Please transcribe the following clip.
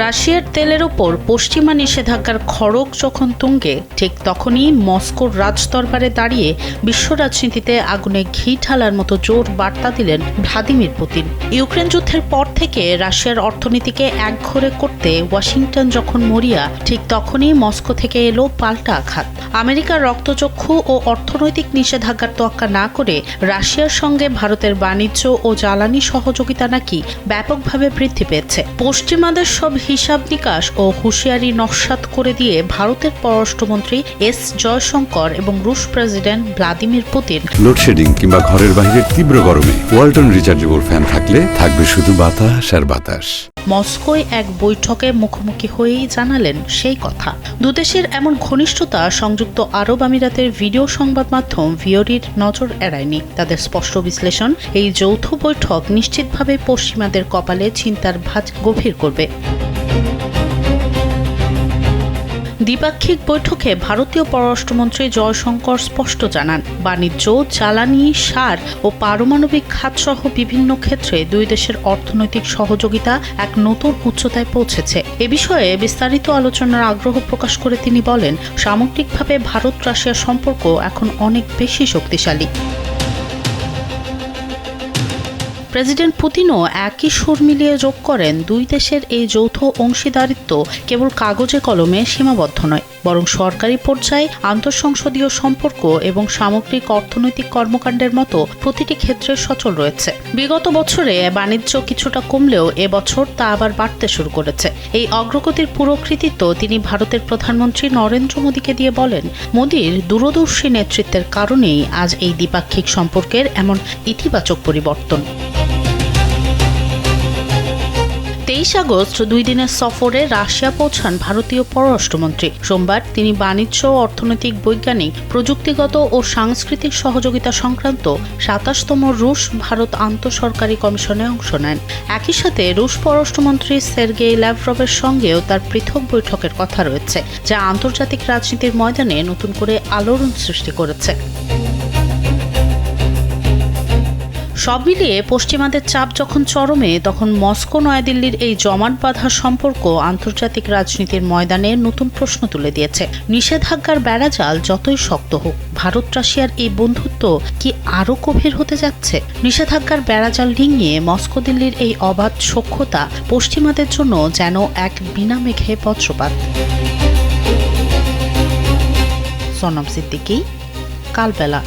রাশিয়ার তেলের ওপর পশ্চিমা নিষেধাজ্ঞার খড়গ যখন তুঙ্গে, ঠিক তখনই মস্কোর রাজদরবারে দাঁড়িয়ে বিশ্ব রাজনীতিতে আগুনে ঘি ঢালার মতো জোর বার্তা দিলেন ভ্লাদিমির পুতিন। ইউক্রেন যুদ্ধের পর থেকে রাশিয়ার অর্থনীতিকে একঘরে করতে ওয়াশিংটন যখন মরিয়া, ঠিক তখনই মস্কো থেকে এলো পাল্টা আঘাত। আমেরিকার রক্তচক্ষু ও অর্থনৈতিক নিষেধাজ্ঞার তোয়াক্কা না করে রাশিয়ার সঙ্গে ভারতের বাণিজ্য ও জ্বালানি সহযোগিতা নাকি ব্যাপকভাবে বৃদ্ধি পেয়েছে। পশ্চিমাদের সব হিসাব নিকাশ ও হুঁশিয়ারি নস্যাৎ করে দিয়ে ভারতের পররাষ্ট্রমন্ত্রী এস জয়শঙ্কর এবং রুশ প্রেসিডেন্ট ভ্লাদিমির পুতিন লোডশেডিং কিংবা ঘরের বাইরের তীব্র গরমে ওয়ালটন রিচার্জেবল ফ্যান থাকলে থাকবে শুধু বাতাস আর বাতাস। মস্কোয় এক বৈঠকে মুখোমুখি হয়েই জানালেন সেই কথা। দুদেশের এমন ঘনিষ্ঠতা সংযুক্ত আরব আমিরাতের ভিডিও সংবাদ মাধ্যম ভিওরির নজর এড়ায়নি। তাদের স্পষ্ট বিশ্লেষণ, এই যৌথ বৈঠক নিশ্চিতভাবে পশ্চিমাদের কপালে চিন্তার ভাঁজ গভীর করবে। দ্বিপাক্ষিক বৈঠকে ভারতীয় পররাষ্ট্রমন্ত্রী জয়শঙ্কর স্পষ্ট জানান, বাণিজ্য, জ্বালানি, সার ও পারমাণবিক খাতসহ বিভিন্ন ক্ষেত্রে দুই দেশের অর্থনৈতিক সহযোগিতা এক নতুন উচ্চতায় পৌঁছেছে। এ বিষয়ে বিস্তারিত আলোচনার আগ্রহ প্রকাশ করে তিনি বলেন, সামগ্রিকভাবে ভারত রাশিয়া সম্পর্ক এখন অনেক বেশি শক্তিশালী। প্রেসিডেন্ট পুতিনও একই সুর মিলিয়ে যোগ করেন, দুই দেশের এই যৌথ অংশীদারিত্ব কেবল কাগজে কলমে সীমাবদ্ধ নয়, বরং সরকারি পর্যায়ে আন্তঃসংসদীয় সম্পর্ক এবং সামগ্রিক অর্থনৈতিক কর্মকাণ্ডের মতো প্রতিটি ক্ষেত্রে সচল রয়েছে। বিগত বছরে বাণিজ্য কিছুটা কমলেও এবছর তা আবার বাড়তে শুরু করেছে। এই অগ্রগতির পুরো কৃতিত্ব তিনি ভারতের প্রধানমন্ত্রী নরেন্দ্র মোদীকে দিয়ে বলেন, মোদীর দূরদর্শী নেতৃত্বের কারণেই আজ এই দ্বিপাক্ষিক সম্পর্কের এমন ইতিবাচক পরিবর্তন। 23 আগস্ট 2 দিনের সফরে রাশিয়া পৌঁছান ভারতীয় পররাষ্ট্রমন্ত্রী। সোমবার তিনি বাণিজ্য, অর্থনৈতিক, বৈজ্ঞানিক, প্রযুক্তিগত ও সাংস্কৃতিক সহযোগিতা সংক্রান্ত 27তম রুশ ভারত আন্তঃসরকারি কমিশনে অংশ নেন। একই সাথে রুশ পররাষ্ট্রমন্ত্রী সের্গেই ল্যাভরভের সঙ্গেও তার পৃথক বৈঠকের কথা রয়েছে, যা আন্তর্জাতিক রাজনীতির ময়দানে নতুন করে আলোড়ন সৃষ্টি করেছে। সব মিলিয়ে পশ্চিমাদের চাপ যখন চরমে, তখন মস্কো নয়াদিল্লির এই জমাট বাঁধা সম্পর্ক আন্তর্জাতিক রাজনীতির ময়দানে নতুন প্রশ্ন তুলে দিয়েছে। নিষেধাজ্ঞার বেড়াজাল যতই শক্ত হোক, ভারত রাশিয়ার এই বন্ধুত্ব কি আরও গভীর হতে যাচ্ছে? নিষেধাজ্ঞার বেড়াজাল ডিঙিয়ে মস্কো দিল্লির এই অবাধ সখ্যতা পশ্চিমাদের জন্য যেন এক বিনা মেঘে বজ্রপাত। সোনম সিদ্দিকী, কালবেলা।